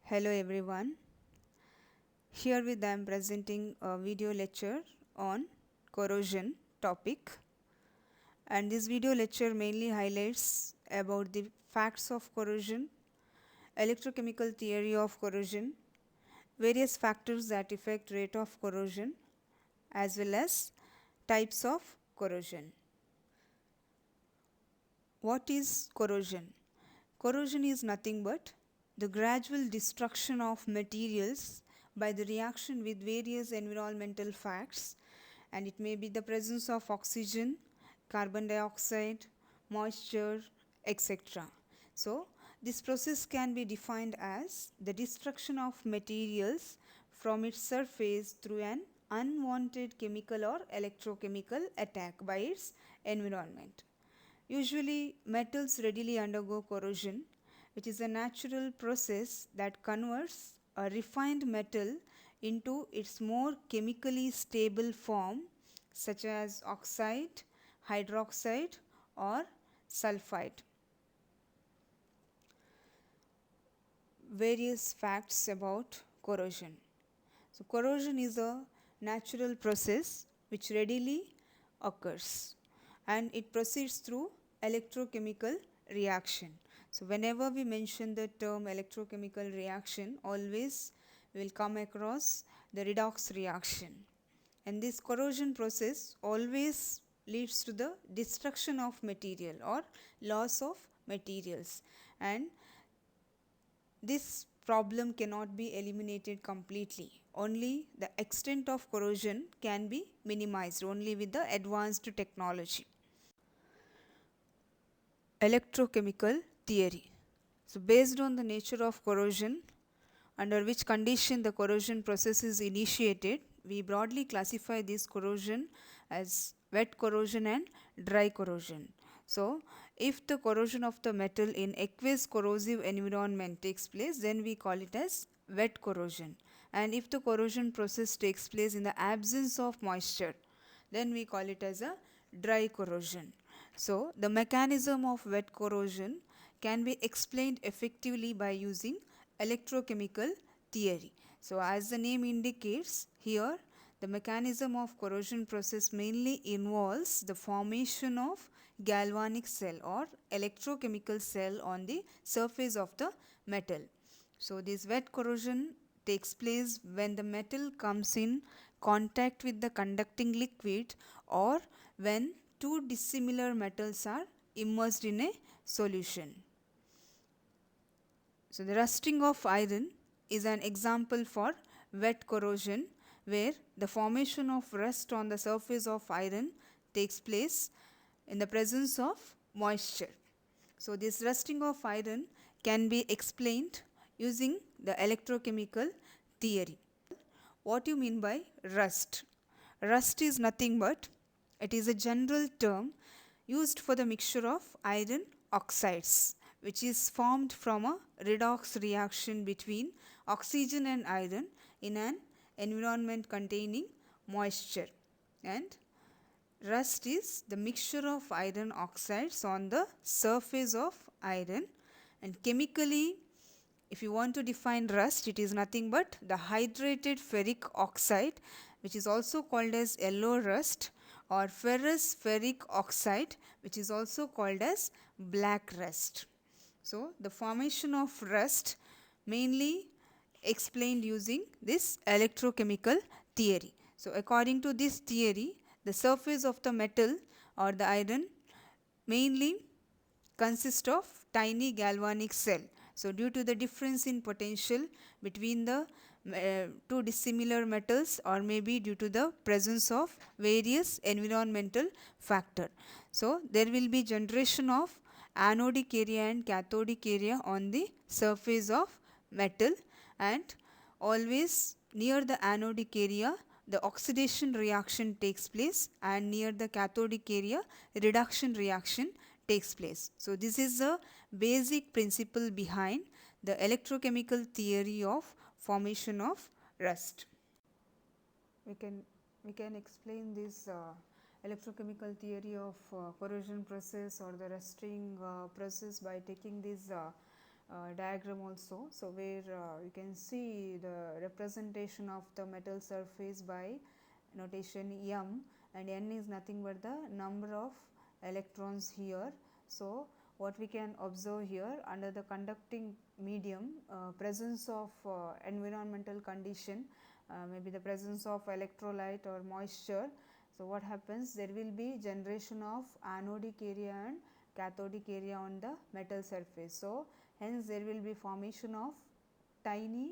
Hello everyone. Herewith I am presenting a video lecture on corrosion topic, and this video lecture mainly highlights about the facts of corrosion, electrochemical theory of corrosion, various factors that affect rate of corrosion, as well as types of corrosion. What is corrosion? Corrosion is nothing but the gradual destruction of materials by the reaction with various environmental facts, and it may be the presence of oxygen, carbon dioxide, moisture, etc. So, this process can be defined as the destruction of materials from its surface through an unwanted chemical or electrochemical attack by its environment. Usually, metals readily undergo corrosion, which is a natural process that converts a refined metal into its more chemically stable form, such as oxide, hydroxide, or sulfide. Various facts about corrosion. So, corrosion is a natural process which readily occurs, and it proceeds through electrochemical reaction. So, whenever we mention the term electrochemical reaction, always we will come across the redox reaction, and this corrosion process always leads to the destruction of material or loss of materials, and this problem cannot be eliminated completely. Only the extent of corrosion can be minimized only with the advanced technology. Electrochemical theory. So, based on the nature of corrosion, under which condition the corrosion process is initiated, we broadly classify this corrosion as wet corrosion and dry corrosion. So, if the corrosion of the metal in aqueous corrosive environment takes place, then we call it as wet corrosion. And if the corrosion process takes place in the absence of moisture, then we call it as a dry corrosion. So, the mechanism of wet corrosion can be explained effectively by using electrochemical theory. So, as the name indicates, here the mechanism of corrosion process mainly involves the formation of galvanic cell or electrochemical cell on the surface of the metal. So, this wet corrosion takes place when the metal comes in contact with the conducting liquid, or when two dissimilar metals are immersed in a solution. So, the rusting of iron is an example for wet corrosion, where the formation of rust on the surface of iron takes place in the presence of moisture. So, this rusting of iron can be explained using the electrochemical theory. What do you mean by rust? Rust is nothing but it is a general term used for the mixture of iron oxides, which is formed from a redox reaction between oxygen and iron in an environment containing moisture. And rust is the mixture of iron oxides on the surface of iron, and chemically, if you want to define rust, it is nothing but the hydrated ferric oxide, which is also called as yellow rust, or ferrous ferric oxide, which is also called as black rust. So, the formation of rust mainly explained using this electrochemical theory. So, according to this theory, the surface of the metal or the iron mainly consists of tiny galvanic cell. So, due to the difference in potential between the two dissimilar metals, or maybe due to the presence of various environmental factor. So, there will be generation of anodic area and cathodic area on the surface of metal, and always near the anodic area the oxidation reaction takes place, and near the cathodic area reduction reaction takes place. So, this is the basic principle behind the electrochemical theory of formation of rust. We can explain this electrochemical theory of corrosion process or the rusting process by taking this diagram also. So, where you can see the representation of the metal surface by notation M, and N is nothing but the number of electrons here. So, what we can observe here, under the conducting medium, presence of environmental condition, maybe the presence of electrolyte or moisture. So, what happens, there will be generation of anodic area and cathodic area on the metal surface. So, hence there will be formation of tiny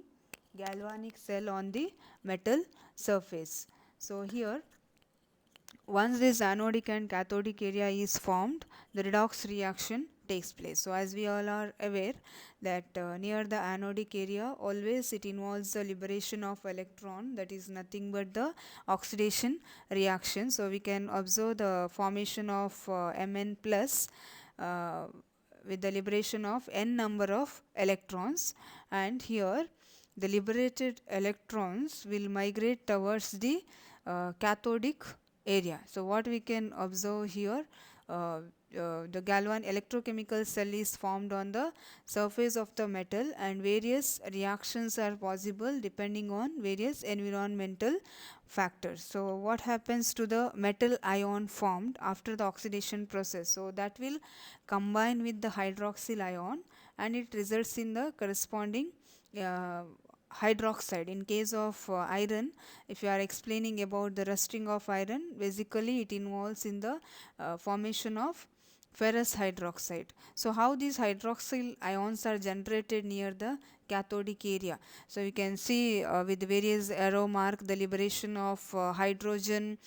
galvanic cell on the metal surface. So, here once this anodic and cathodic area is formed, the redox reaction takes place. So, as we all are aware that near the anodic area always it involves the liberation of electron, that is nothing but the oxidation reaction. So, we can observe the formation of Mn plus with the liberation of n number of electrons, and here the liberated electrons will migrate towards the cathodic area. So, what we can observe here, the galvan electrochemical cell is formed on the surface of the metal, and various reactions are possible depending on various environmental factors. So, what happens to the metal ion formed after the oxidation process? So, that will combine with the hydroxyl ion and it results in the corresponding hydroxide. In case of iron, if you are explaining about the rusting of iron, basically it involves in the formation of ferrous hydroxide. So, how these hydroxyl ions are generated near the cathodic area? So, you can see with various arrow mark the liberation of hydrogen,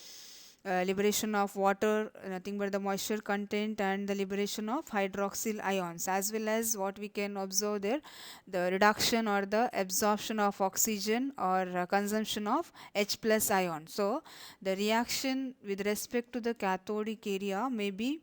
liberation of water, nothing but the moisture content, and the liberation of hydroxyl ions, as well as what we can observe there, the reduction or the absorption of oxygen or consumption of H plus ion. So, the reaction with respect to the cathodic area may be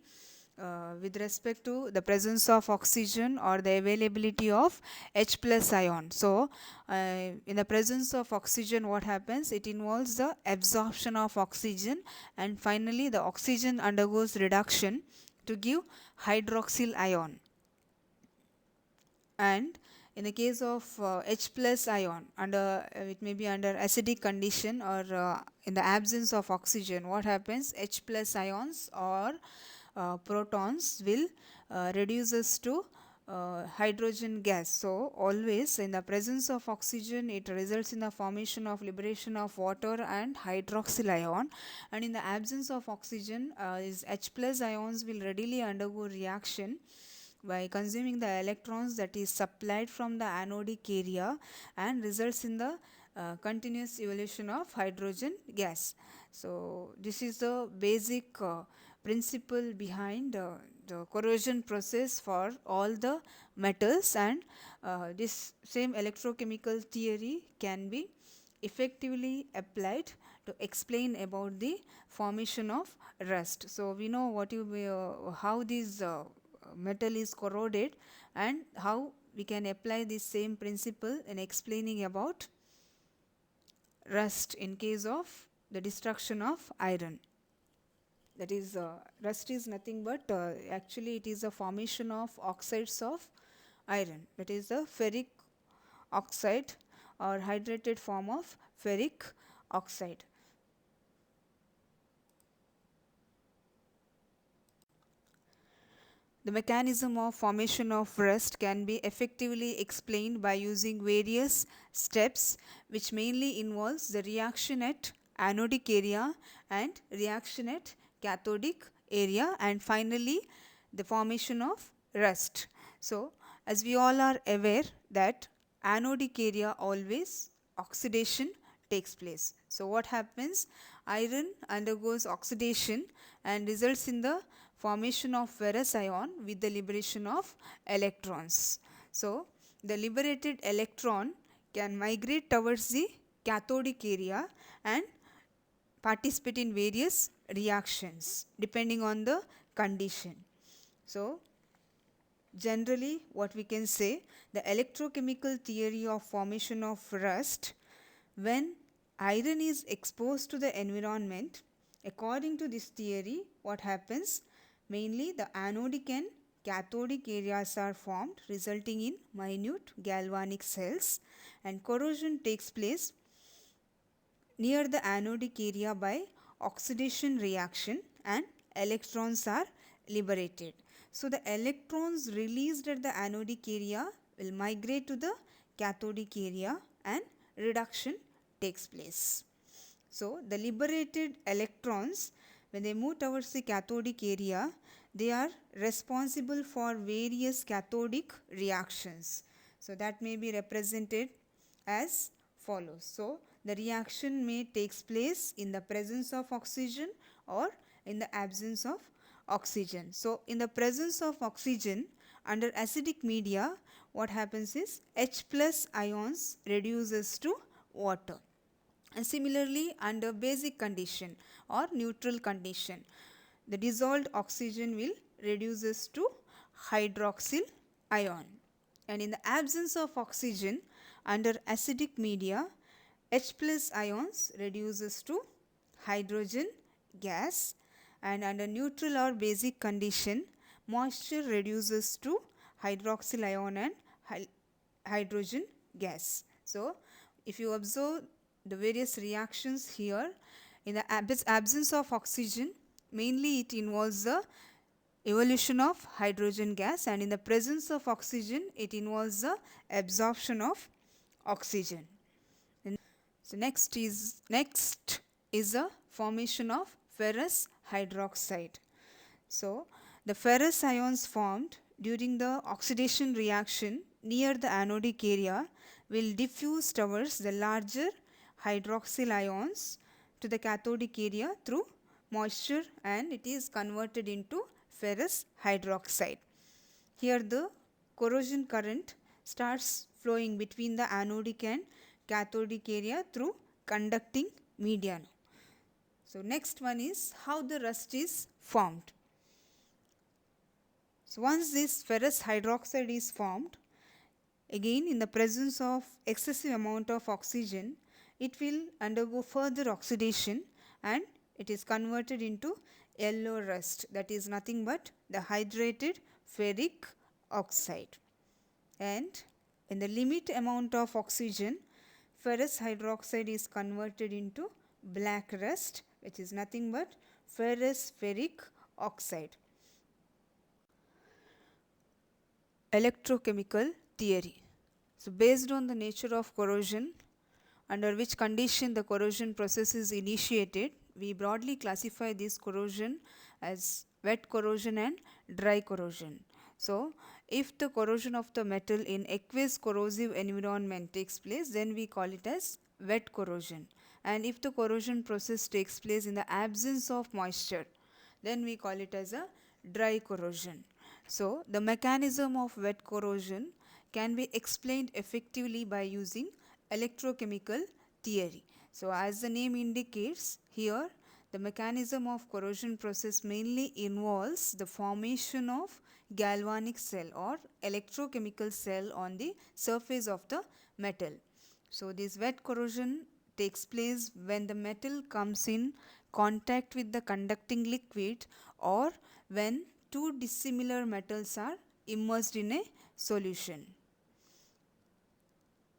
with respect to the presence of oxygen or the availability of H plus ion. So, in the presence of oxygen, what happens? It involves the absorption of oxygen, and finally the oxygen undergoes reduction to give hydroxyl ion. And in the case of H plus ion, it may be under acidic condition or in the absence of oxygen, what happens? H plus ions or protons will reduces to hydrogen gas. So, always in the presence of oxygen, it results in the formation of liberation of water and hydroxyl ion, and in the absence of oxygen, is H plus ions will readily undergo reaction by consuming the electrons that is supplied from the anodic area, and results in the continuous evolution of hydrogen gas. So, this is the basic principle behind the corrosion process for all the metals, and this same electrochemical theory can be effectively applied to explain about the formation of rust. So, we know how this metal is corroded, and how we can apply this same principle in explaining about rust in case of the destruction of iron. That is, rust is nothing but actually it is a formation of oxides of iron, that is the ferric oxide or hydrated form of ferric oxide. The mechanism of formation of rust can be effectively explained by using various steps, which mainly involves the reaction at anodic area and reaction at cathodic area, and finally the formation of rust. So, as we all are aware that anodic area always oxidation takes place. So, what happens? Iron undergoes oxidation and results in the formation of ferrous ion with the liberation of electrons. So, the liberated electron can migrate towards the cathodic area and participate in various reactions depending on the condition. So, generally what we can say, the electrochemical theory of formation of rust, when iron is exposed to the environment, according to this theory, what happens? Mainly the anodic and cathodic areas are formed, resulting in minute galvanic cells, and corrosion takes place near the anodic area by oxidation reaction, and electrons are liberated. So the electrons released at the anodic area will migrate to the cathodic area and reduction takes place. So the liberated electrons, when they move towards the cathodic area, they are responsible for various cathodic reactions. So that may be represented as follows. So the reaction may takes place in the presence of oxygen or in the absence of oxygen. So in the presence of oxygen under acidic media, what happens is H plus ions reduces to water. And similarly, under basic condition or neutral condition, the dissolved oxygen will reduces to hydroxyl ion. And in the absence of oxygen under acidic media, H plus ions reduces to hydrogen gas, and under neutral or basic condition, moisture reduces to hydroxyl ion and hydrogen gas. So if you observe the various reactions here, in the absence of oxygen, mainly it involves the evolution of hydrogen gas, and in the presence of oxygen, it involves the absorption of oxygen. So next is the formation of ferrous hydroxide. So the ferrous ions formed during the oxidation reaction near the anodic area will diffuse towards the larger hydroxyl ions to the cathodic area through moisture, and it is converted into ferrous hydroxide. Here the corrosion current starts flowing between the anodic and cathodic area through conducting media. So next one is how the rust is formed. So once this ferrous hydroxide is formed, again in the presence of excessive amount of oxygen, it will undergo further oxidation and it is converted into yellow rust, that is nothing but the hydrated ferric oxide. And in the limit amount of oxygen, ferrous hydroxide is converted into black rust, which is nothing but ferrous ferric oxide. Electrochemical theory. So based on the nature of corrosion, under which condition the corrosion process is initiated, we broadly classify this corrosion as wet corrosion and dry corrosion. So if the corrosion of the metal in aqueous corrosive environment takes place, then we call it as wet corrosion. And if the corrosion process takes place in the absence of moisture, then we call it as a dry corrosion. So the mechanism of wet corrosion can be explained effectively by using electrochemical theory. So as the name indicates, here the mechanism of corrosion process mainly involves the formation of galvanic cell or electrochemical cell on the surface of the metal. So this wet corrosion takes place when the metal comes in contact with the conducting liquid, or when two dissimilar metals are immersed in a solution.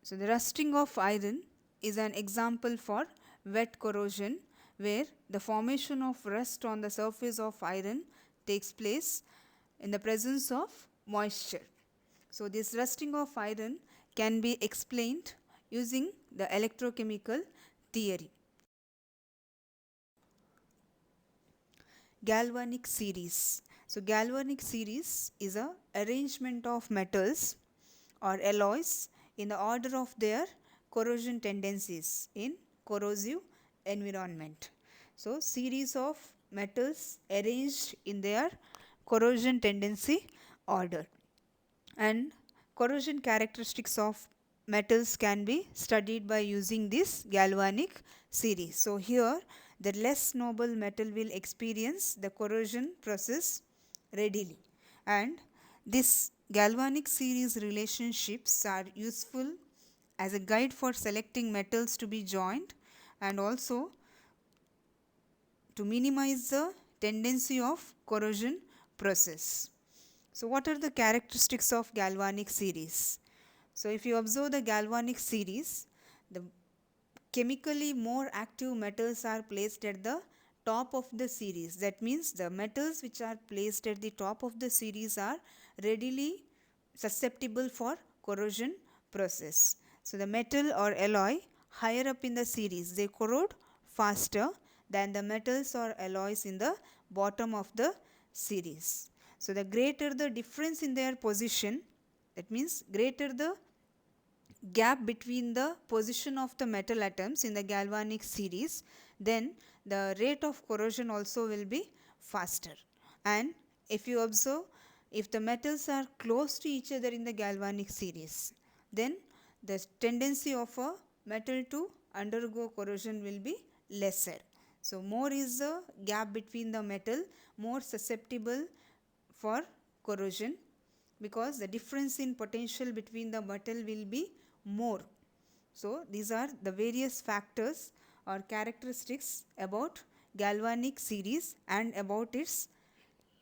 So the rusting of iron is an example for wet corrosion, where the formation of rust on the surface of iron takes place in the presence of moisture. So this rusting of iron can be explained using the electrochemical theory. Galvanic series. So galvanic series is a arrangement of metals or alloys in the order of their corrosion tendencies in corrosive environment. So series of metals arranged in their corrosion tendency order, and corrosion characteristics of metals can be studied by using this galvanic series. So here the less noble metal will experience the corrosion process readily, and this galvanic series relationships are useful as a guide for selecting metals to be joined, and also to minimize the tendency of corrosion process. So what are the characteristics of galvanic series? So if you observe the galvanic series, the chemically more active metals are placed at the top of the series. That means the metals which are placed at the top of the series are readily susceptible for corrosion process. So the metal or alloy higher up in the series, they corrode faster than the metals or alloys in the bottom of the series. So the greater the difference in their position, that means greater the gap between the position of the metal atoms in the galvanic series, then the rate of corrosion also will be faster. And if you observe, if the metals are close to each other in the galvanic series, then the tendency of a metal to undergo corrosion will be lesser. So more is the gap between the metal, more susceptible for corrosion, because the difference in potential between the metal will be more. So these are the various factors or characteristics about galvanic series and about its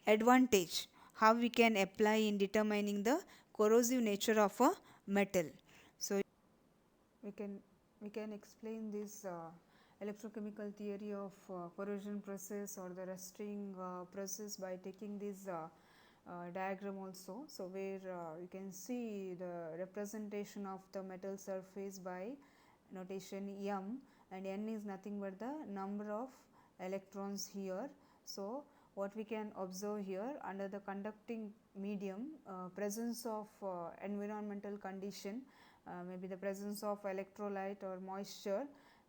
advantage, how we can apply in determining the corrosive nature of a metal. So we can explain this electrochemical theory of corrosion process or the rusting process by taking this diagram also. So where you can see the representation of the metal surface by notation m, and n is nothing but the number of electrons here. So what we can observe here, under the conducting medium, presence of environmental condition, maybe the presence of electrolyte or moisture.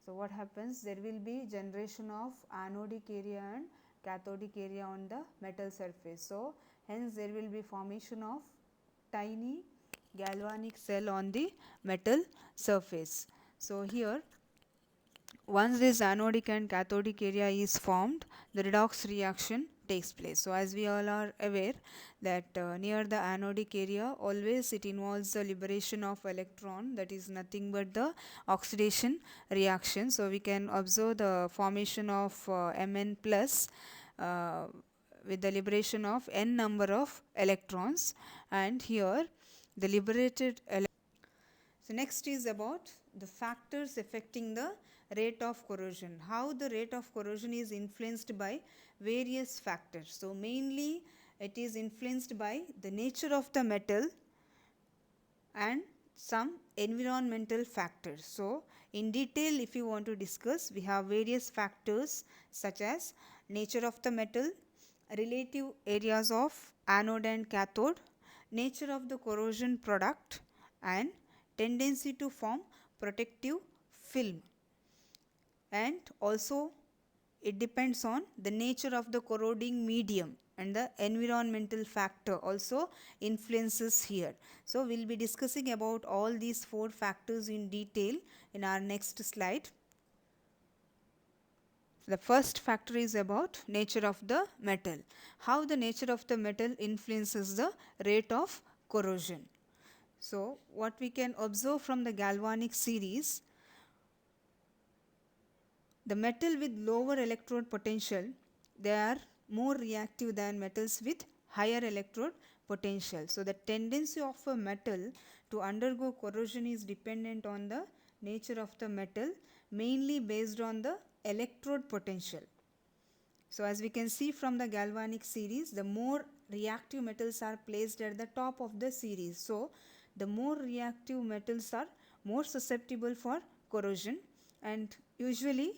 So what happens, there will be generation of anodic area and cathodic area on the metal surface. So hence there will be formation of tiny galvanic cell on the metal surface. So here, once this anodic and cathodic area is formed, the redox reaction takes place. So as we all are aware that near the anodic area, always it involves the liberation of electron, that is nothing but the oxidation reaction. So we can observe the formation of Mn plus with the liberation of n number of electrons, and here the liberated so next is about the factors affecting the rate of corrosion. How the rate of corrosion is influenced by various factors. So mainly it is influenced by the nature of the metal and some environmental factors. So in detail, if you want to discuss, we have various factors such as nature of the metal, relative areas of anode and cathode, nature of the corrosion product, and tendency to form protective film. And also it depends on the nature of the corroding medium, and the environmental factor also influences here. So we will be discussing about all these four factors in detail in our next slide. The first factor is about nature of the metal. How the nature of the metal influences the rate of corrosion. So what we can observe from the galvanic series, the metal with lower electrode potential, they are more reactive than metals with higher electrode potential. So the tendency of a metal to undergo corrosion is dependent on the nature of the metal, mainly based on the electrode potential. So as we can see from the galvanic series, the more reactive metals are placed at the top of the series. So the more reactive metals are more susceptible for corrosion, and usually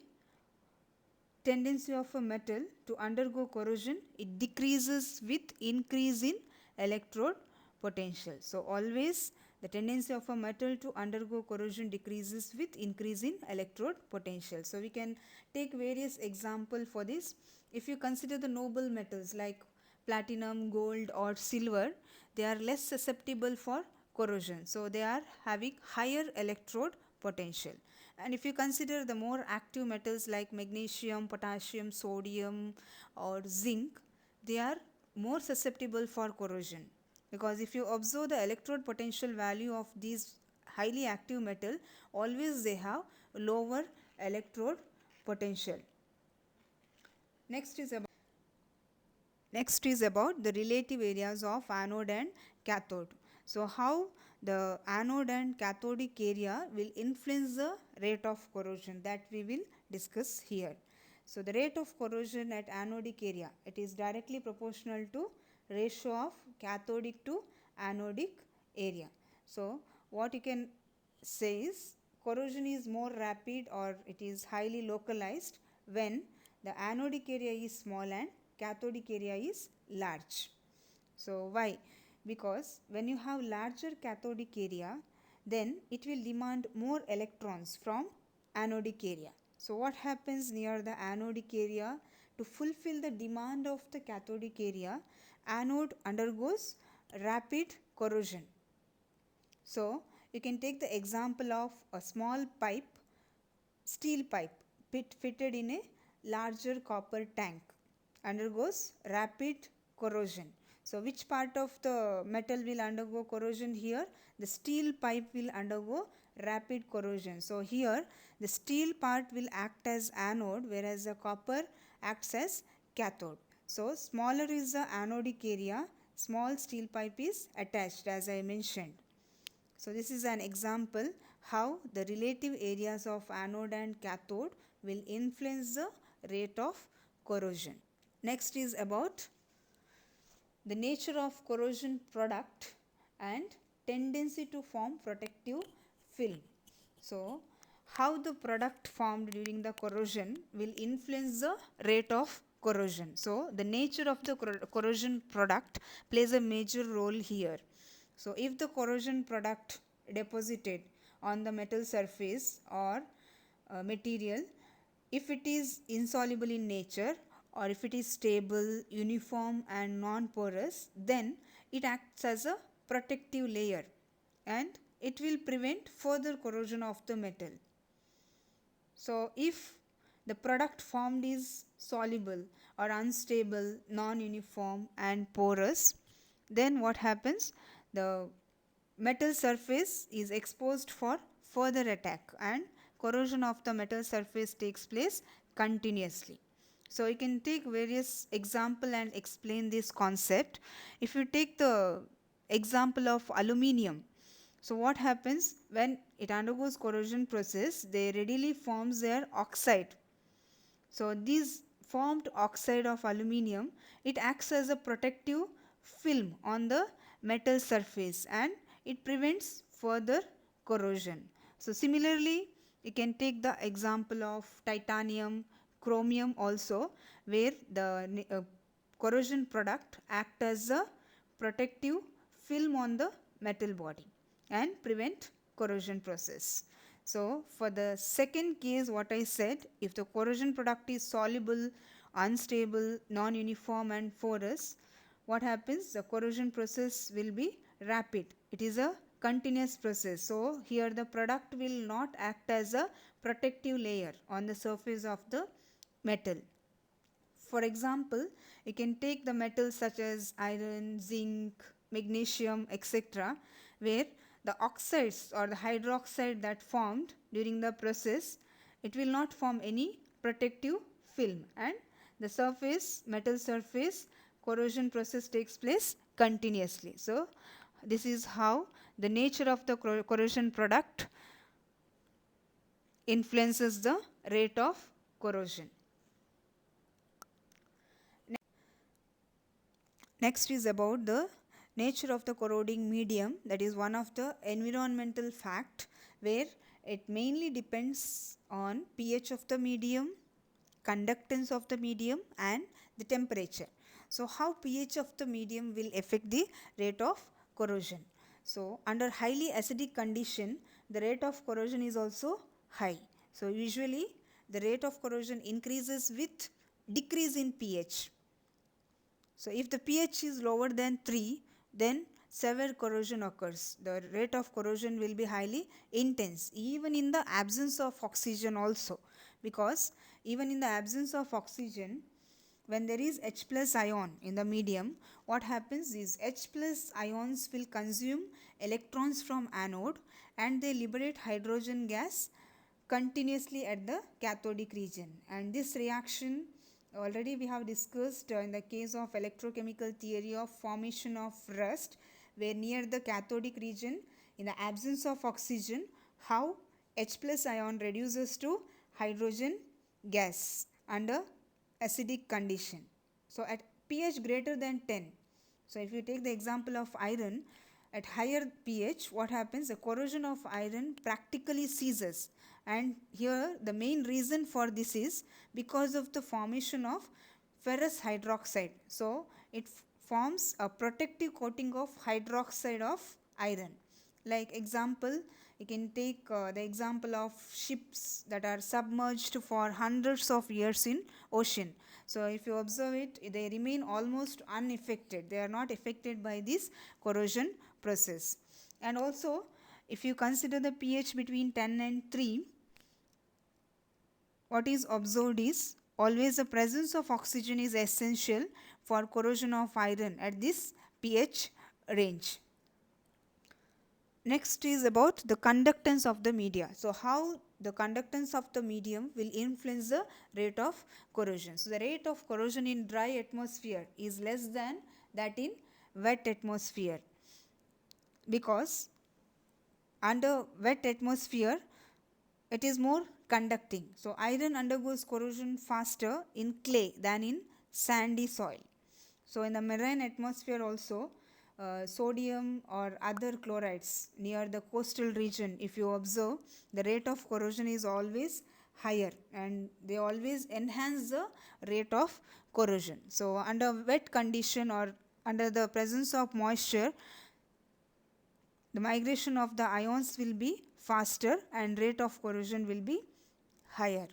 tendency of a metal to undergo corrosion, it decreases with increase in electrode potential. So always the tendency of a metal to undergo corrosion decreases with increase in electrode potential. So we can take various example for this. If you consider the noble metals like platinum, gold or silver, they are less susceptible for corrosion. So they are having higher electrode potential. And if you consider the more active metals like magnesium, potassium, sodium or zinc, they are more susceptible for corrosion, because if you observe the electrode potential value of these highly active metal, always they have lower electrode potential. Next is about Next is about the relative areas of anode and cathode. So how the anode and cathodic area will influence the rate of corrosion, that we will discuss here. So the rate of corrosion at anodic area, it is directly proportional to ratio of cathodic to anodic area. So what you can say is corrosion is more rapid or it is highly localized when the anodic area is small and cathodic area is large. So why? Because when you have larger cathodic area, then it will demand more electrons from anodic area. So what happens near the anodic area? To fulfill the demand of the cathodic area, anode undergoes rapid corrosion. So you can take the example of a small pipe, steel pipe fitted in a larger copper tank undergoes rapid corrosion. So which part of the metal will undergo corrosion here? The steel pipe will undergo rapid corrosion. So here the steel part will act as anode, whereas the copper acts as cathode. So smaller is the anodic area, small steel pipe is attached, as I mentioned. So this is an example how the relative areas of anode and cathode will influence the rate of corrosion. Next is about the nature of corrosion product and tendency to form protective film. So how the product formed during the corrosion will influence the rate of corrosion. So the nature of the corrosion product plays a major role here. So if the corrosion product deposited on the metal surface or material, if it is insoluble in nature or if it is stable, uniform and non-porous, then it acts as a protective layer and it will prevent further corrosion of the metal. So if the product formed is soluble or unstable, non-uniform and porous, then what happens? The metal surface is exposed for further attack and corrosion of the metal surface takes place continuously. So you can take various example and explain this concept. If you take the example of aluminium, so what happens when it undergoes corrosion process? They readily forms their oxide. So this formed oxide of aluminium, it acts as a protective film on the metal surface and it prevents further corrosion. So similarly, you can take the example of titanium, chromium also, where the corrosion product act as a protective film on the metal body and prevent corrosion process. So for the second case, what I said, if the corrosion product is soluble, unstable, non-uniform and porous, what happens? The corrosion process will be rapid. It is a continuous process. So here the product will not act as a protective layer on the surface of the metal. For example, you can take the metals such as iron, zinc, magnesium, etc., where the oxides or the hydroxide that formed during the process, it will not form any protective film and the surface, metal surface corrosion process takes place continuously. So this is how the nature of the corrosion product influences the rate of corrosion. Next is about the nature of the corroding medium, that is one of the environmental fact where it mainly depends on pH of the medium, conductance of the medium and the temperature. So how pH of the medium will affect the rate of corrosion? So under highly acidic condition, the rate of corrosion is also high. So usually the rate of corrosion increases with decrease in pH. So if the pH is lower than 3, then severe corrosion occurs. The rate of corrosion will be highly intense, even in the absence of oxygen also, because even in the absence of oxygen, when there is H plus ion in the medium, what happens is H plus ions will consume electrons from anode and they liberate hydrogen gas continuously at the cathodic region, and this reaction Already we have discussed in the case of electrochemical theory of formation of rust, where near the cathodic region, in the absence of oxygen, how H plus ion reduces to hydrogen gas under acidic condition. So at pH greater than 10, so if you take the example of iron, at higher pH, what happens? The corrosion of iron practically ceases, and here the main reason for this is because of the formation of ferrous hydroxide. So it forms a protective coating of hydroxide of iron. Like example, you can take the example of ships that are submerged for hundreds of years in ocean. So if you observe it, they remain almost unaffected. They are not affected by this corrosion process. And also, if you consider the pH between 10 and 3, what is observed is always the presence of oxygen is essential for corrosion of iron at this pH range. Next is about the conductance of the media. So how the conductance of the medium will influence the rate of corrosion. So the rate of corrosion in dry atmosphere is less than that in wet atmosphere, because under wet atmosphere it is more conducting. So iron undergoes corrosion faster in clay than in sandy soil. So in the marine atmosphere also, sodium or other chlorides near the coastal region, if you observe, the rate of corrosion is always higher and they always enhance the rate of corrosion. So under wet condition or under the presence of moisture, the migration of the ions will be faster and rate of corrosion will be higher.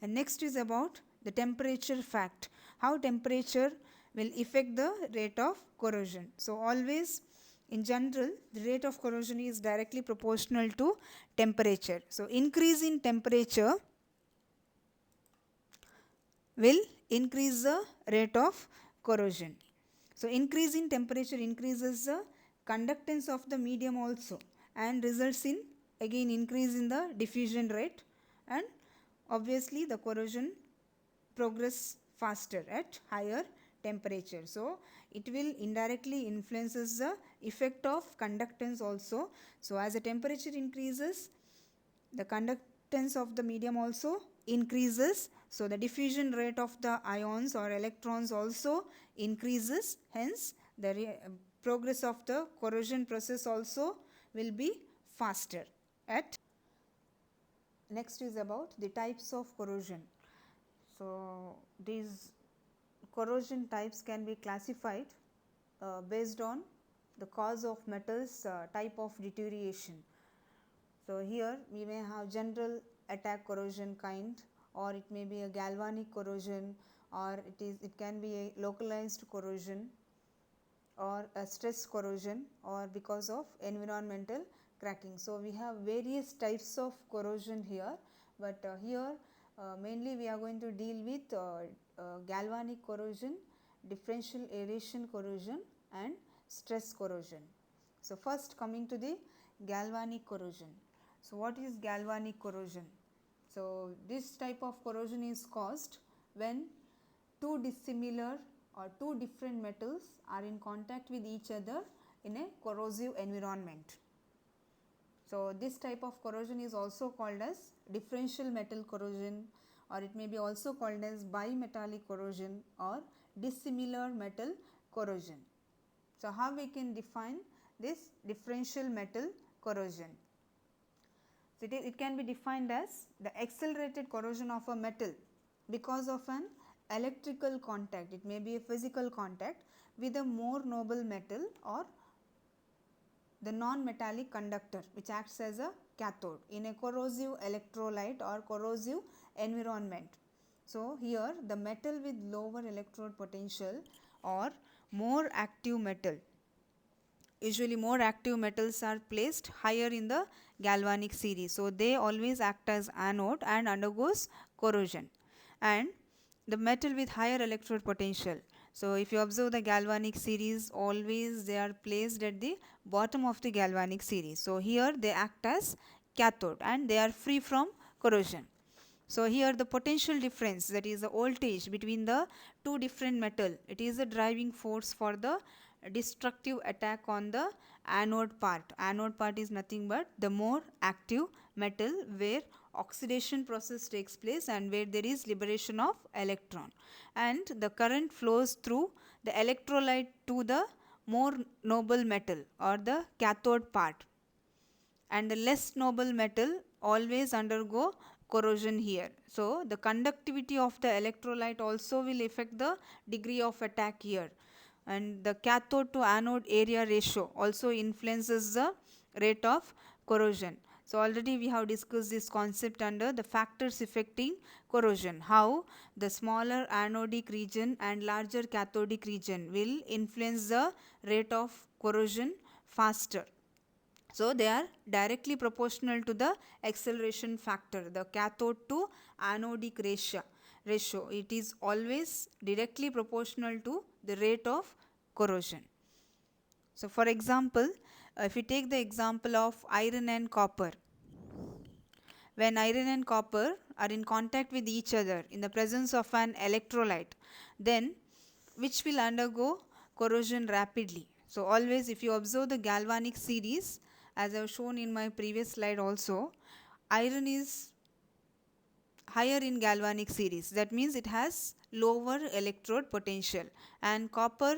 And next is about the temperature fact, how temperature will affect the rate of corrosion. So always in general the rate of corrosion is directly proportional to temperature. So increase in temperature will increase the rate of corrosion. So increase in temperature increases the conductance of the medium also and results in again increase in the diffusion rate, and obviously the corrosion progress faster at higher temperature. So it will indirectly influences the effect of conductance also. So as the temperature increases, the conductance of the medium also increases. So the diffusion rate of the ions or electrons also increases. Hence the progress of the corrosion process also will be faster. Next is about the types of corrosion. So these corrosion types can be classified based on the cause of metals type of deterioration. So here we may have general attack corrosion kind, or it may be a galvanic corrosion, or it can be a localized corrosion, or a stress corrosion, or because of environmental cracking. So we have various types of corrosion here, but here mainly we are going to deal with galvanic corrosion, differential aeration corrosion and stress corrosion. So first coming to the galvanic corrosion. So what is galvanic corrosion? So this type of corrosion is caused when two dissimilar or two different metals are in contact with each other in a corrosive environment. So this type of corrosion is also called as differential metal corrosion, or it may be also called as bimetallic corrosion or dissimilar metal corrosion. So how we can define this differential metal corrosion? So it can be defined as the accelerated corrosion of a metal because of an electrical contact. It may be a physical contact with a more noble metal or the non-metallic conductor which acts as a cathode in a corrosive electrolyte or corrosive environment. So here the metal with lower electrode potential or more active metal, usually more active metals are placed higher in the galvanic series. So they always act as anode and undergoes corrosion. And the metal with higher electrode potential. So if you observe the galvanic series, always they are placed at the bottom of the galvanic series. So here they act as cathode and they are free from corrosion. So here the potential difference, that is the voltage between the two different metal, it is the driving force for the destructive attack on the anode part. Anode part is nothing but the more active metal where oxidation process takes place and where there is liberation of electron, and the current flows through the electrolyte to the more noble metal or the cathode part, and the less noble metal always undergo corrosion here. So the conductivity of the electrolyte also will affect the degree of attack here, and the cathode to anode area ratio also influences the rate of corrosion. So already we have discussed this concept under the factors affecting corrosion, how the smaller anodic region and larger cathodic region will influence the rate of corrosion faster. So they are directly proportional to the acceleration factor, the cathode to anodic ratio. It is always directly proportional to the rate of corrosion. So for example, if we take the example of iron and copper, when iron and copper are in contact with each other in the presence of an electrolyte, then which will undergo corrosion rapidly. So always if you observe the galvanic series, as I have shown in my previous slide also, iron is higher in galvanic series. That means it has lower electrode potential, and copper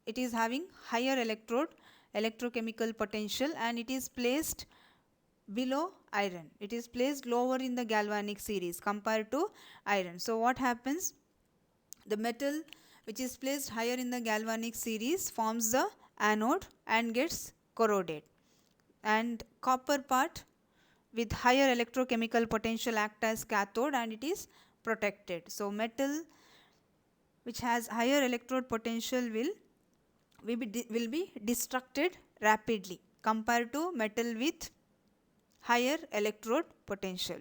it is having higher electrochemical potential, and it is placed below iron. It is placed lower in the galvanic series compared to iron. So what happens? The metal which is placed higher in the galvanic series forms the anode and gets corroded, and copper part with higher electrochemical potential act as cathode and it is protected. So metal which has higher electrode potential will be destructed rapidly compared to metal with higher electrode potential.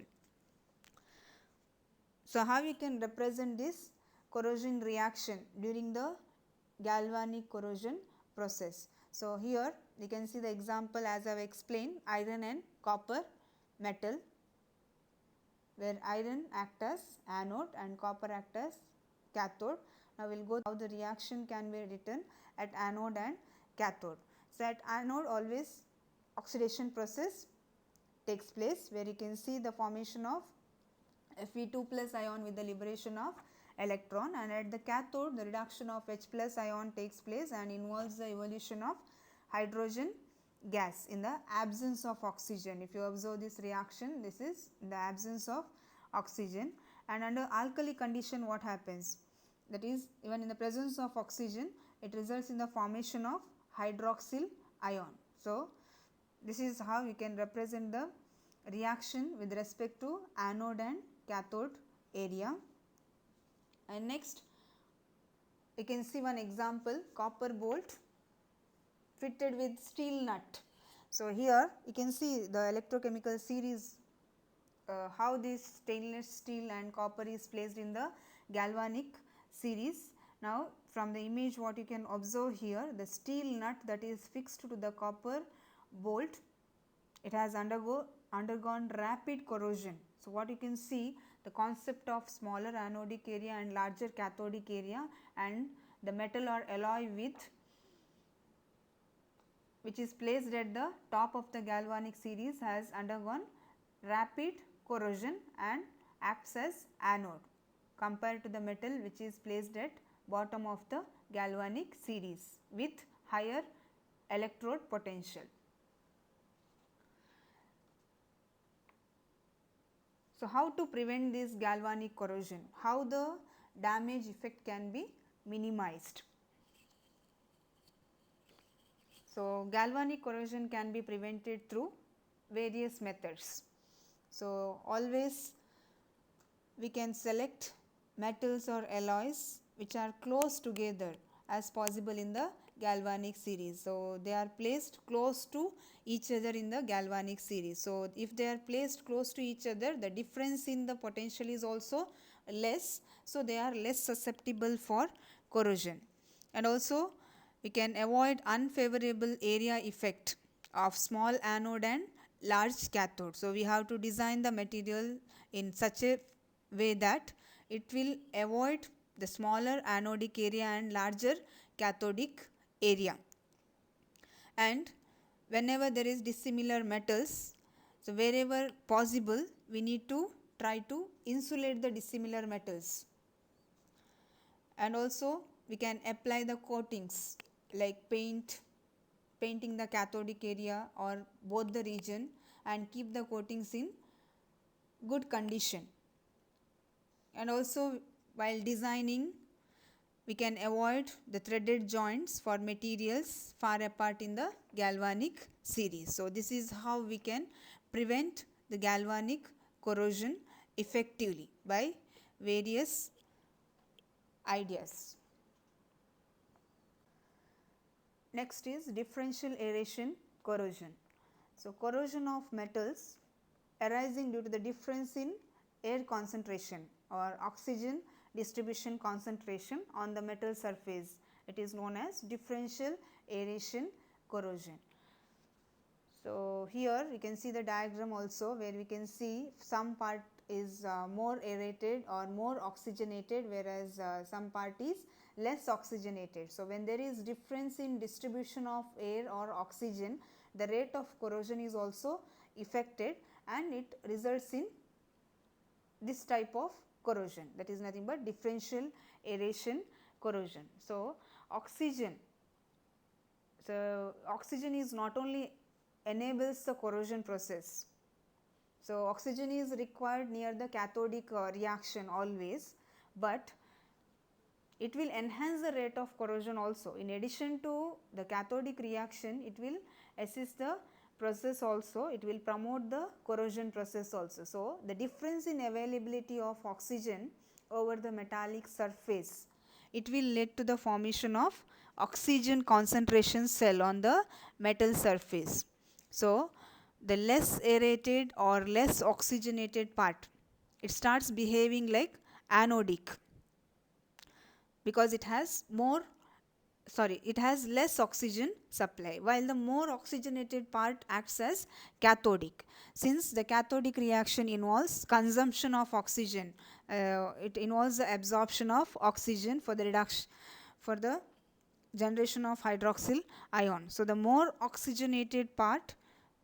So how you can represent this corrosion reaction during the galvanic corrosion process? So here you can see the example as I have explained, iron and copper metal, where iron act as anode and copper act as cathode. Now we will go how the reaction can be written at anode and cathode. So at anode always oxidation process takes place, where you can see the formation of Fe2 plus ion with the liberation of electron, and at the cathode the reduction of H plus ion takes place and involves the evolution of hydrogen gas in the absence of oxygen. If you observe this reaction, this is in the absence of oxygen, and under alkali condition what happens? That is, even in the presence of oxygen, it results in the formation of hydroxyl ion. So this is how you can represent the reaction with respect to anode and cathode area. And next you can see one example, copper bolt fitted with steel nut. So here you can see the electrochemical series, how this stainless steel and copper is placed in the galvanic series. Now from the image what you can observe here, the steel nut that is fixed to the copper bolt, it has undergone rapid corrosion. So what you can see, the concept of smaller anodic area and larger cathodic area, and the metal or alloy which is placed at the top of the galvanic series has undergone rapid corrosion and acts as anode compared to the metal which is placed at bottom of the galvanic series with higher electrode potential. So how to prevent this galvanic corrosion? How the damage effect can be minimized? So galvanic corrosion can be prevented through various methods. So always we can select metals or alloys which are close together as possible in the galvanic series. So they are placed close to each other in the galvanic series. So if they are placed close to each other, the difference in the potential is also less, so they are less susceptible for corrosion. And also we can avoid unfavorable area effect of small anode and large cathode. So we have to design the material in such a way that it will avoid the smaller anodic area and larger cathodic area. And whenever there is dissimilar metals, so wherever possible we need to try to insulate the dissimilar metals. And also we can apply the coatings like painting the cathodic area or both the region, and keep the coatings in good condition. And also while designing we can avoid the threaded joints for materials far apart in the galvanic series. So this is how we can prevent the galvanic corrosion effectively by various ideas. Next is differential aeration corrosion. So corrosion of metals arising due to the difference in air concentration or oxygen distribution concentration on the metal surface. It is known as differential aeration corrosion. So here you can see the diagram also, where we can see some part is more aerated or more oxygenated, whereas some part is less oxygenated. So when there is difference in distribution of air or oxygen, the rate of corrosion is also affected, and it results in this type of corrosion, that is nothing but differential aeration corrosion. So oxygen is not only enables the corrosion process. So oxygen is required near the cathodic reaction always, but it will enhance the rate of corrosion also. In addition to the cathodic reaction, it will assist the process also, it will promote the corrosion process also. So the difference in availability of oxygen over the metallic surface, it will lead to the formation of oxygen concentration cell on the metal surface. So the less aerated or less oxygenated part, it starts behaving like anodic, because it has less oxygen supply, while the more oxygenated part acts as cathodic. Since the cathodic reaction involves consumption of oxygen, it involves the absorption of oxygen for the generation of hydroxyl ion. So the more oxygenated part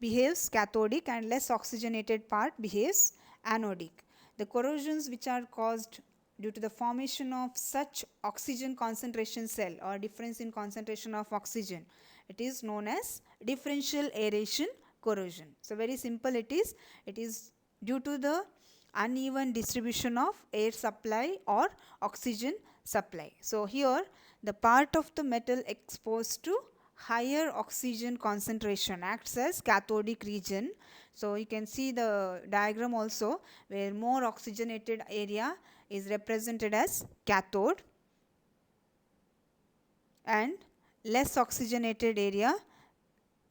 behaves cathodic and less oxygenated part behaves anodic. The corrosions which are caused due to the formation of such oxygen concentration cell or difference in concentration of oxygen, it is known as differential aeration corrosion. So very simple, it is due to the uneven distribution of air supply or oxygen supply. So here the part of the metal exposed to higher oxygen concentration acts as cathodic region. So you can see the diagram also, where more oxygenated area is represented as cathode and less oxygenated area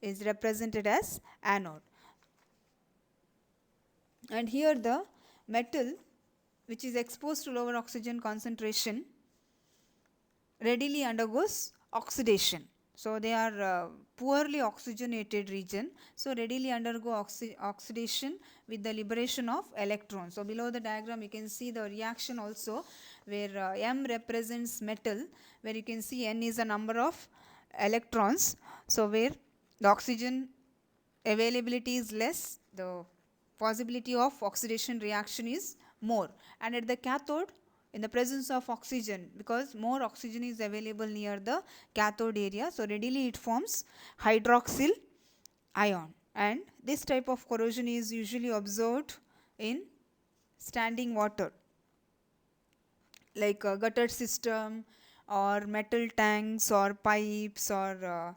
is represented as anode. And here the metal which is exposed to lower oxygen concentration readily undergoes oxidation. So they are poorly oxygenated region, so readily undergo oxidation with the liberation of electrons. So below the diagram you can see the reaction also, where M represents metal, where you can see N is the number of electrons. So where the oxygen availability is less, the possibility of oxidation reaction is more. And at the cathode, in the presence of oxygen, because more oxygen is available near the cathode area, so readily it forms hydroxyl ion. And this type of corrosion is usually observed in standing water, like a gutter system or metal tanks or pipes, or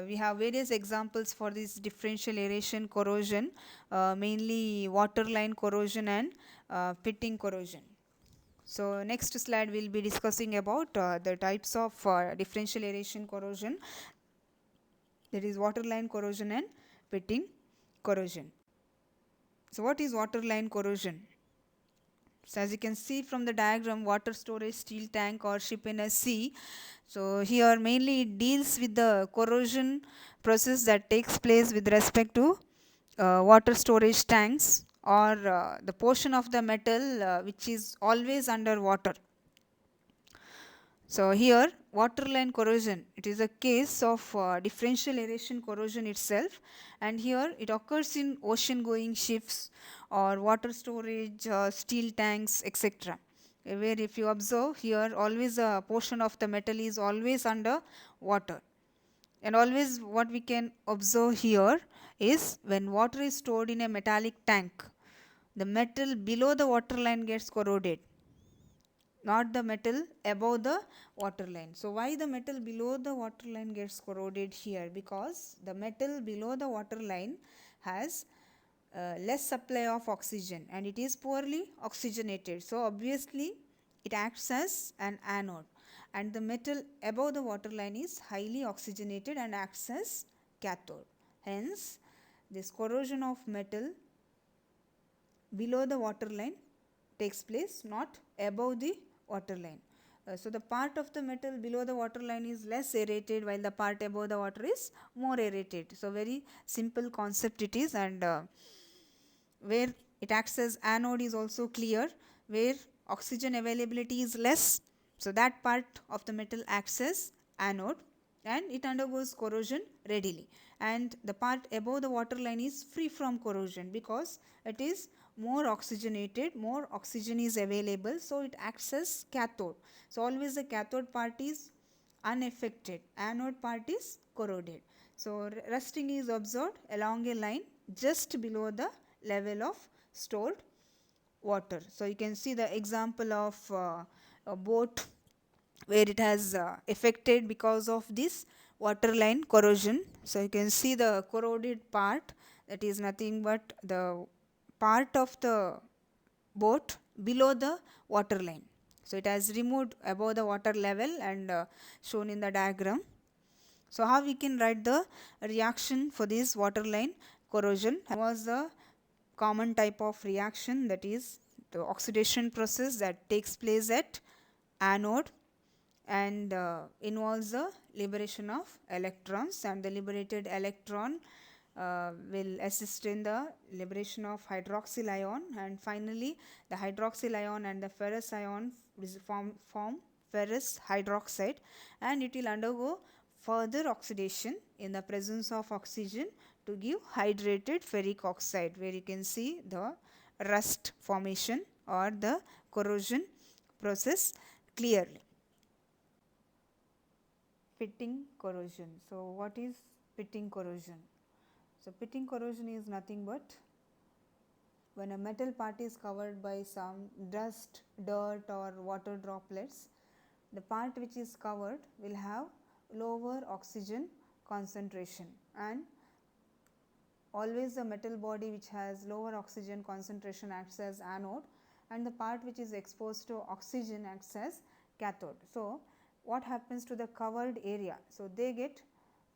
we have various examples for this differential aeration corrosion, mainly water line corrosion and pitting corrosion. So next slide we will be discussing about the types of differential aeration corrosion, that is water line corrosion and pitting corrosion. So what is water line corrosion? So as you can see from the diagram, water storage steel tank or ship in a sea. So here mainly it deals with the corrosion process that takes place with respect to water storage tanks, or the portion of the metal which is always under water. So here waterline corrosion, it is a case of differential aeration corrosion itself, and here it occurs in ocean going ships or water storage, steel tanks, etc., where if you observe here, always a portion of the metal is always under water. And always what we can observe here is, when water is stored in a metallic tank, the metal below the water line gets corroded, not the metal above the water line. So why the metal below the water line gets corroded here? Because the metal below the water line has less supply of oxygen and it is poorly oxygenated. So obviously it acts as an anode, and the metal above the water line is highly oxygenated and acts as cathode. Hence this corrosion of metal below the water line takes place, not above the water line. So the part of the metal below the water line is less aerated, while the part above the water is more aerated. So very simple concept it is, and where it acts as anode is also clear. Where oxygen availability is less, so that part of the metal acts as anode and it undergoes corrosion readily, and the part above the water line is free from corrosion because it is more oxygenated, more oxygen is available, so it acts as cathode. So always the cathode part is unaffected, anode part is corroded. So rusting is observed along a line just below the level of stored water. So you can see the example of a boat where it has affected because of this water line corrosion. So you can see the corroded part, that is nothing but the part of the boat below the water line. So it has removed above the water level and shown in the diagram. So how we can write the reaction for this water line corrosion? Was the common type of reaction, that is the oxidation process that takes place at anode and involves the liberation of electrons, and the liberated electron will assist in the liberation of hydroxyl ion, and finally the hydroxyl ion and the ferrous ion form ferrous hydroxide, and it will undergo further oxidation in the presence of oxygen to give hydrated ferric oxide, where you can see the rust formation or the corrosion process clearly. Pitting corrosion. So what is pitting corrosion? So pitting corrosion is nothing but when a metal part is covered by some dust, dirt or water droplets, the part which is covered will have lower oxygen concentration, and always the metal body which has lower oxygen concentration acts as anode, and the part which is exposed to oxygen acts as cathode. So what happens to the covered area? So they get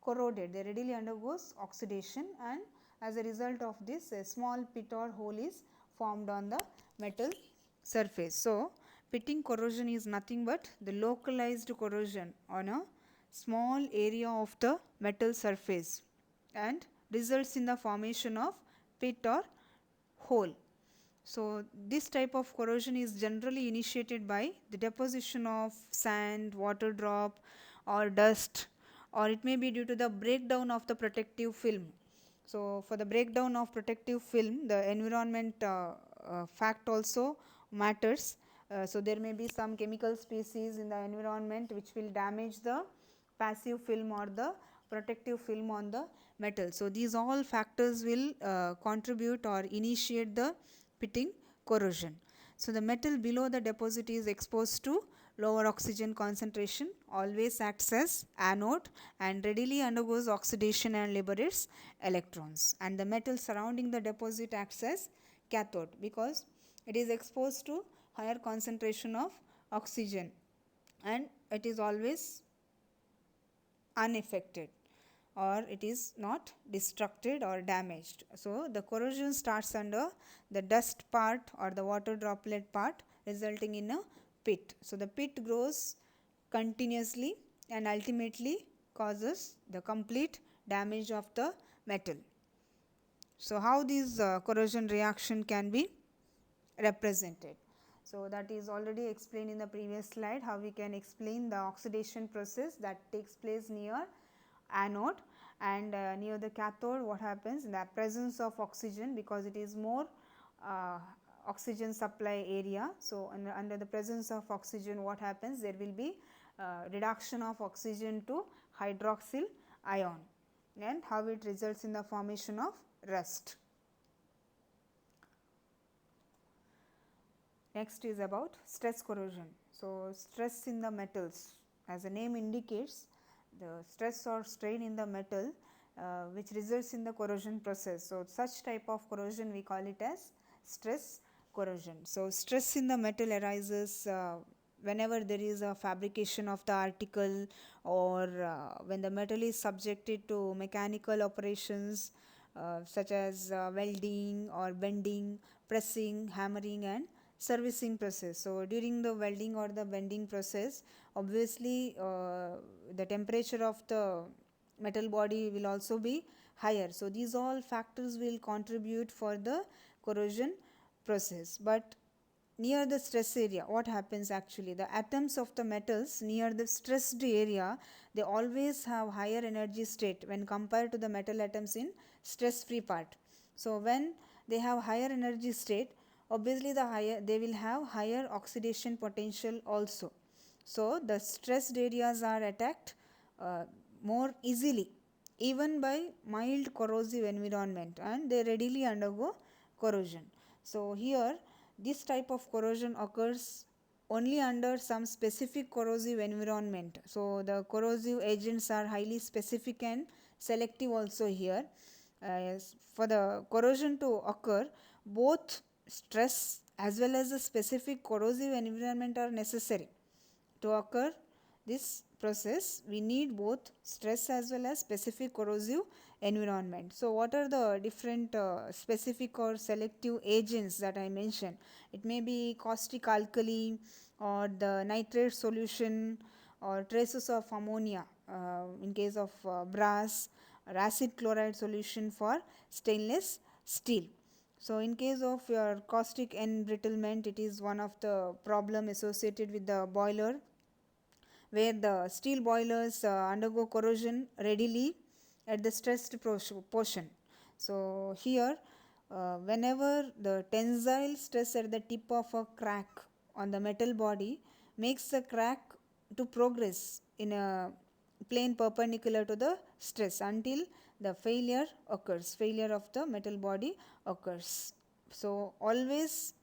corroded, they readily undergoes oxidation, and as a result of this a small pit or hole is formed on the metal surface. So pitting corrosion is nothing but the localized corrosion on a small area of the metal surface and results in the formation of pit or hole. So this type of corrosion is generally initiated by the deposition of sand, water drop or dust, or it may be due to the breakdown of the protective film. So for the breakdown of protective film, the environment fact also matters. So there may be some chemical species in the environment which will damage the passive film or the protective film on the metal. So these all factors will contribute or initiate the pitting corrosion. So the metal below the deposit is exposed to lower oxygen concentration, always acts as anode and readily undergoes oxidation and liberates electrons, and the metal surrounding the deposit acts as cathode because it is exposed to higher concentration of oxygen and it is always unaffected, or it is not destructed or damaged. So the corrosion starts under the dust part or the water droplet part, resulting in a pit. So the pit grows continuously and ultimately causes the complete damage of the metal. So how this corrosion reaction can be represented? So that is already explained in the previous slide, how we can explain the oxidation process that takes place near anode, and near the cathode what happens in the presence of oxygen, because it is more uh, oxygen supply area. So under the presence of oxygen what happens, there will be reduction of oxygen to hydroxyl ion, and how it results in the formation of rust. Next is about stress corrosion. So stress in the metals, as the name indicates, the stress or strain in the metal which results in the corrosion process. So such type of corrosion we call it as stress corrosion. So stress in the metal arises whenever there is a fabrication of the article, or when the metal is subjected to mechanical operations such as welding or bending, pressing, hammering and servicing process. So during the welding or the bending process, obviously the temperature of the metal body will also be higher. So these all factors will contribute for the corrosion process. But near the stress area what happens, actually the atoms of the metals near the stressed area, they always have higher energy state when compared to the metal atoms in stress free part. So when they have higher energy state, obviously they will have higher oxidation potential also. So the stressed areas are attacked more easily even by mild corrosive environment, and they readily undergo corrosion. So here this type of corrosion occurs only under some specific corrosive environment. So the corrosive agents are highly specific and selective also here. For the corrosion to occur, both stress as well as the specific corrosive environment are necessary. To occur this process, we need both stress as well as specific corrosive environment. So what are the different specific or selective agents that I mentioned? It may be caustic alkali, or the nitrate solution, or traces of ammonia in case of brass, or acid chloride solution for stainless steel. So in case of your caustic embrittlement, it is one of the problem associated with the boiler, where the steel boilers undergo corrosion readily at the stressed portion. So here whenever the tensile stress at the tip of a crack on the metal body makes the crack to progress in a plane perpendicular to the stress until the failure occurs, failure of the metal body occurs. So always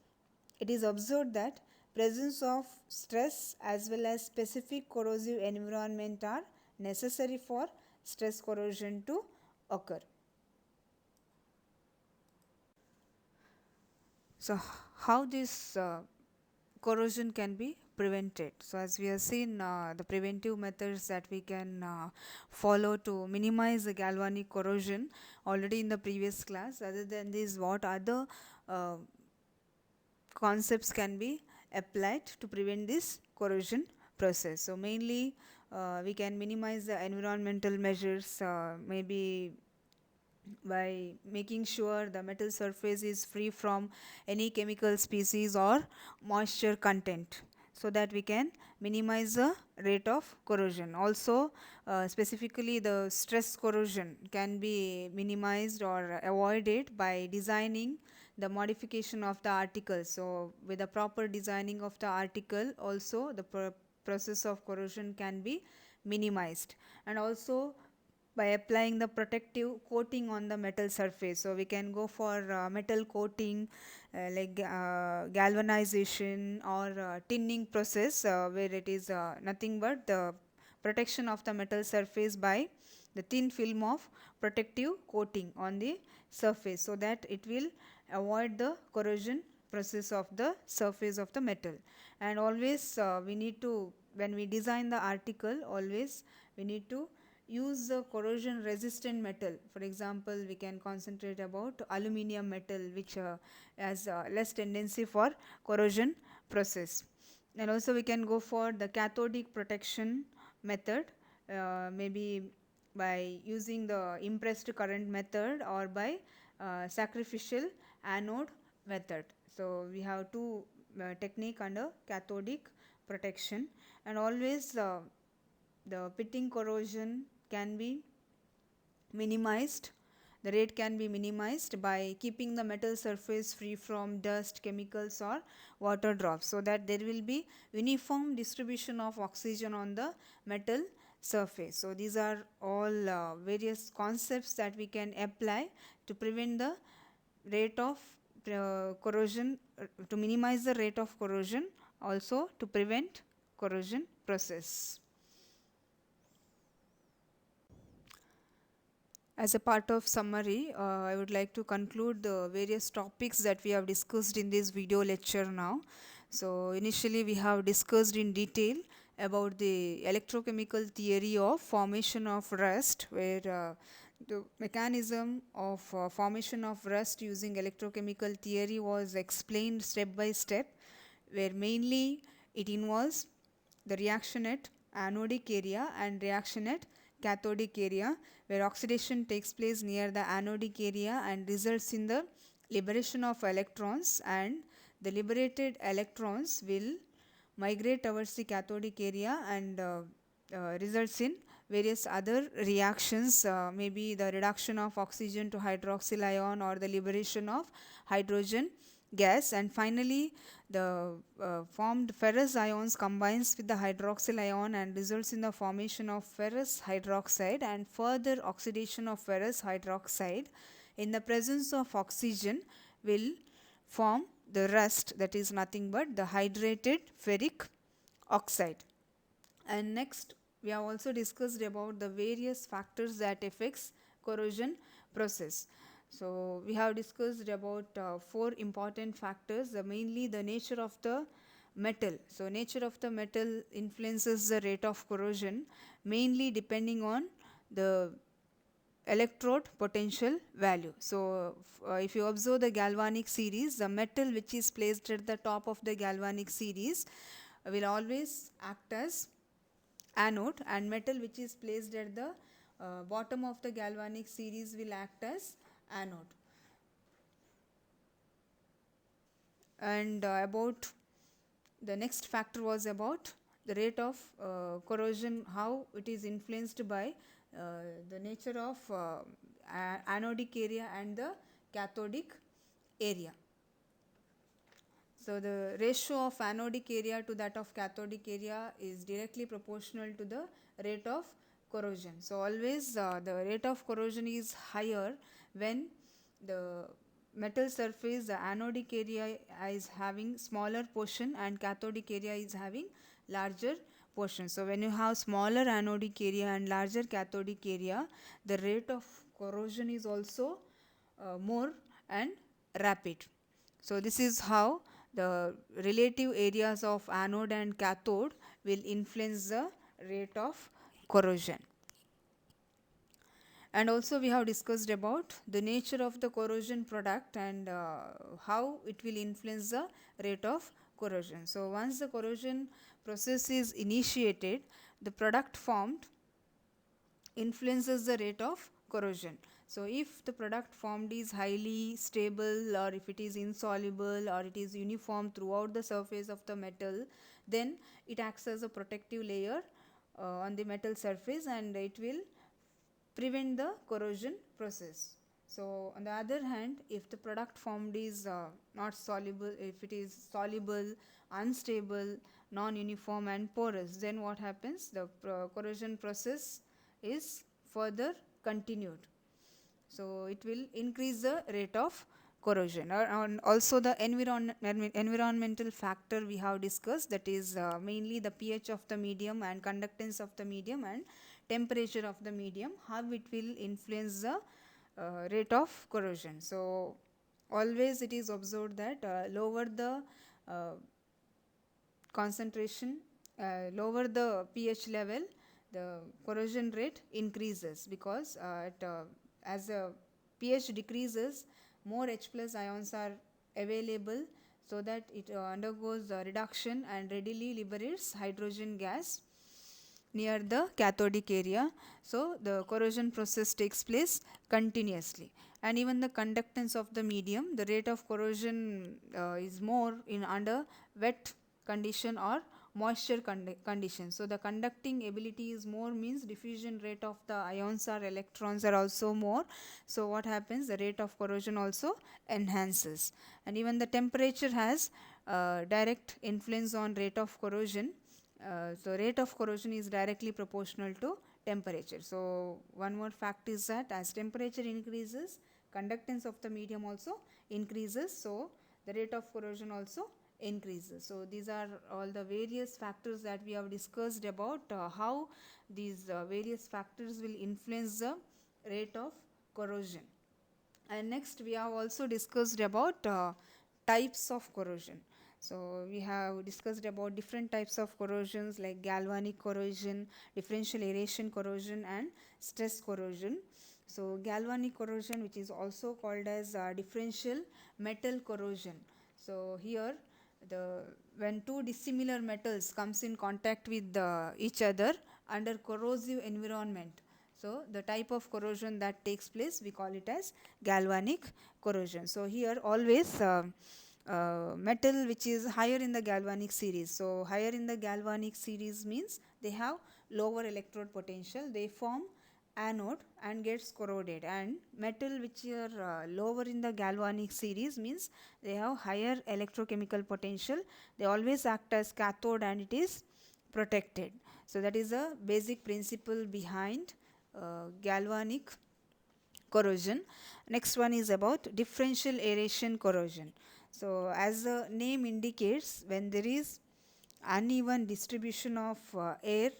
it is observed that presence of stress as well as specific corrosive environment are necessary for stress corrosion to occur. So how this corrosion can be prevented? So as we have seen the preventive methods that we can follow to minimize the galvanic corrosion already in the previous class. Other than this, what other concepts can be applied to prevent this corrosion process? So mainly we can minimize the environmental measures, maybe by making sure the metal surface is free from any chemical species or moisture content, so that we can minimize the rate of corrosion. Also specifically the stress corrosion can be minimized or avoided by designing the modification of the article. So with the proper designing of the article also the process of corrosion can be minimized, and also by applying the protective coating on the metal surface. So we can go for metal coating like galvanization or tinning process, where it is nothing but the protection of the metal surface by the thin film of protective coating on the surface, so that it will avoid the corrosion process of the surface of the metal. And always we need to, when we design the article, always we need to use the corrosion resistant metal. For example, we can concentrate about aluminum metal, which has less tendency for corrosion process. And also we can go for the cathodic protection method, maybe by using the impressed current method, or by sacrificial anode method. So we have two technique under cathodic protection, and always the pitting corrosion can be minimized. The rate can be minimized by keeping the metal surface free from dust, chemicals or water drops, so that there will be uniform distribution of oxygen on the metal surface. So these are all various concepts that we can apply to prevent the rate of corrosion, to minimize the rate of corrosion, also to prevent corrosion process. As a part of summary, I would like to conclude the various topics that we have discussed in this video lecture now. So initially we have discussed in detail about the electrochemical theory of formation of rust, where the mechanism of formation of rust using electrochemical theory was explained step by step, where mainly it involves the reaction at anodic area and reaction at cathodic area, where oxidation takes place near the anodic area and results in the liberation of electrons, and the liberated electrons will migrate towards the cathodic area and results in various other reactions, maybe the reduction of oxygen to hydroxyl ion or the liberation of hydrogen gas, and finally the formed ferrous ions combines with the hydroxyl ion and results in the formation of ferrous hydroxide and further oxidation of ferrous hydroxide in the presence of oxygen will form the rust, that is nothing but the hydrated ferric oxide. And next we have also discussed about the various factors that affects corrosion process. So we have discussed about 4 important factors, mainly the nature of the metal. So nature of the metal influences the rate of corrosion, mainly depending on the electrode potential value. So if you observe the galvanic series, the metal which is placed at the top of the galvanic series will always act as anode, and metal which is placed at the bottom of the galvanic series will act as anode. And about the next factor was about the rate of corrosion, how it is influenced by the nature of anodic area and the cathodic area. So the ratio of anodic area to that of cathodic area is directly proportional to the rate of corrosion. So always the rate of corrosion is higher when the metal surface, the anodic area is having smaller portion and cathodic area is having larger portion. So when you have smaller anodic area and larger cathodic area, the rate of corrosion is also more and rapid. So this is how the relative areas of anode and cathode will influence the rate of corrosion. And also we have discussed about the nature of the corrosion product and how it will influence the rate of corrosion. So once the corrosion process is initiated, the product formed influences the rate of corrosion. So if the product formed is highly stable, or if it is insoluble, or it is uniform throughout the surface of the metal, then it acts as a protective layer on the metal surface and it will prevent the corrosion process. So on the other hand, if the product formed is not soluble, if it is soluble, unstable, non-uniform and porous, then what happens? The corrosion process is further continued. So it will increase the rate of corrosion. And also the environmental factor we have discussed, that is mainly the pH of the medium and conductance of the medium and temperature of the medium, how it will influence the rate of corrosion. So always it is observed that lower the concentration, lower the pH level, the corrosion rate increases, because as the pH decreases, more H plus ions are available, so that it undergoes reduction and readily liberates hydrogen gas near the cathodic area. So the corrosion process takes place continuously. and even the conductance of the medium. The rate of corrosion is more in under wet condition or moisture condition. So the conducting ability is more, means diffusion rate of the ions or electrons are also more. So what happens, the rate of corrosion also enhances. And even the temperature has direct influence on rate of corrosion. So rate of corrosion is directly proportional to temperature. So one more fact is that as temperature increases, conductance of the medium also increases, so the rate of corrosion also increases. So these are all the various factors that we have discussed about how these various factors will influence the rate of corrosion. And next we have also discussed about types of corrosion. So we have discussed about different types of corrosions like galvanic corrosion, differential aeration corrosion, and stress corrosion. So galvanic corrosion, which is also called as differential metal corrosion. So here when two dissimilar metals comes in contact with each other under corrosive environment, so the type of corrosion that takes place, we call it as galvanic corrosion. So here always metal which is higher in the galvanic series. So higher in the galvanic series means they have lower electrode potential, they form anode and gets corroded, and metal which are lower in the galvanic series means they have higher electrochemical potential, they always act as cathode and it is protected. So that is a basic principle behind galvanic corrosion. Next one is about differential aeration corrosion. So as the name indicates, when there is uneven distribution of air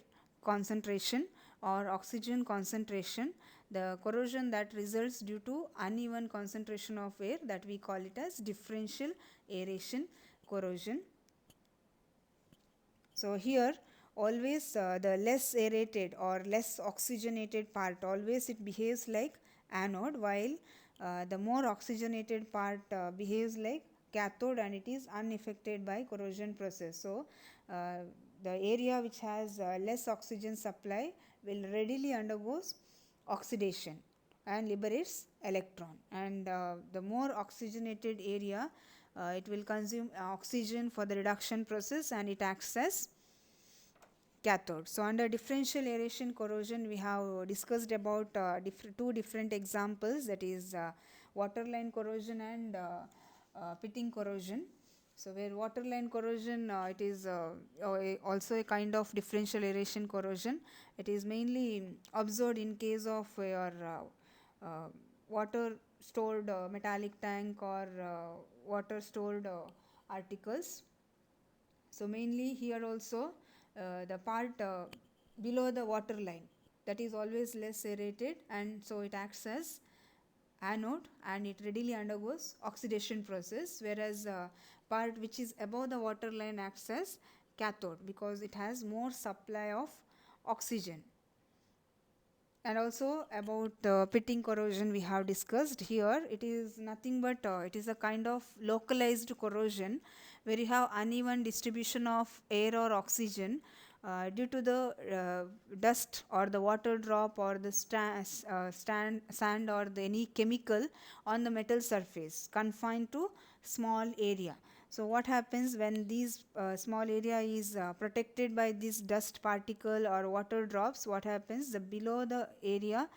concentration or oxygen concentration, the corrosion that results due to uneven concentration of air, that we call it as differential aeration corrosion. So here always the less aerated or less oxygenated part, always it behaves like anode, while the more oxygenated part behaves like cathode and it is unaffected by corrosion process. So the area which has less oxygen supply will readily undergoes oxidation and liberates electron, and the more oxygenated area it will consume oxygen for the reduction process and it acts as cathode. So under differential aeration corrosion we have discussed about two different examples, that is waterline corrosion and pitting corrosion. So where waterline corrosion it is also a kind of differential aeration corrosion. It is mainly observed in case of your water stored metallic tank or water stored articles. So mainly here also the part below the water line, that is always less aerated, and so it acts as anode and it readily undergoes oxidation process, whereas part which is above the water line acts as cathode because it has more supply of oxygen. And also about pitting corrosion we have discussed. Here it is nothing but it is a kind of localized corrosion where you have uneven distribution of air or oxygen due to the dust or the water drop or the sand or any chemical on the metal surface confined to small area. So what happens when these small area is protected by this dust particle or water drops, what happens, the below the area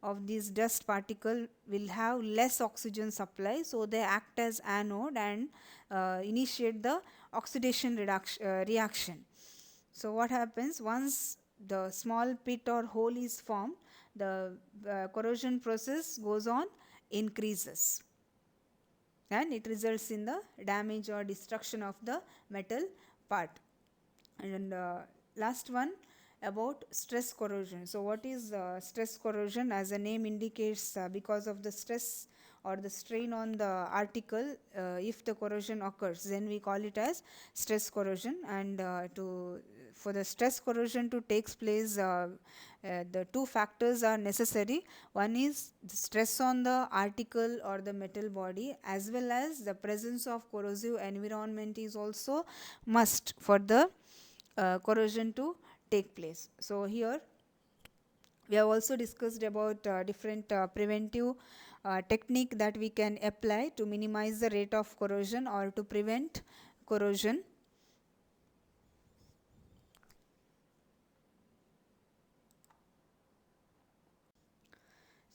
of this dust particle will have less oxygen supply, so they act as anode and initiate the oxidation reaction. So what happens, once the small pit or hole is formed, the corrosion process goes on, increases, and it results in the damage or destruction of the metal part. And last one about stress corrosion. So what is stress corrosion? As the name indicates, because of the stress or the strain on the article, if the corrosion occurs, then we call it as stress corrosion. And for the stress corrosion to takes place, the two factors are necessary. One is the stress on the article or the metal body, as well as the presence of corrosive environment is also must for the corrosion to take place. So here we have also discussed about different preventive technique that we can apply to minimize the rate of corrosion or to prevent corrosion.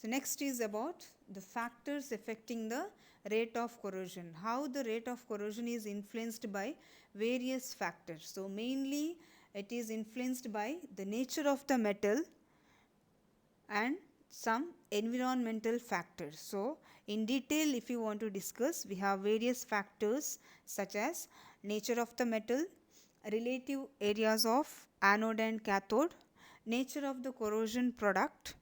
So next is about the factors affecting the rate of corrosion. How the rate of corrosion is influenced by various factors. So mainly it is influenced by the nature of the metal and some environmental factors. So in detail, if you want to discuss, we have various factors such as nature of the metal, relative areas of anode and cathode, nature of the corrosion product,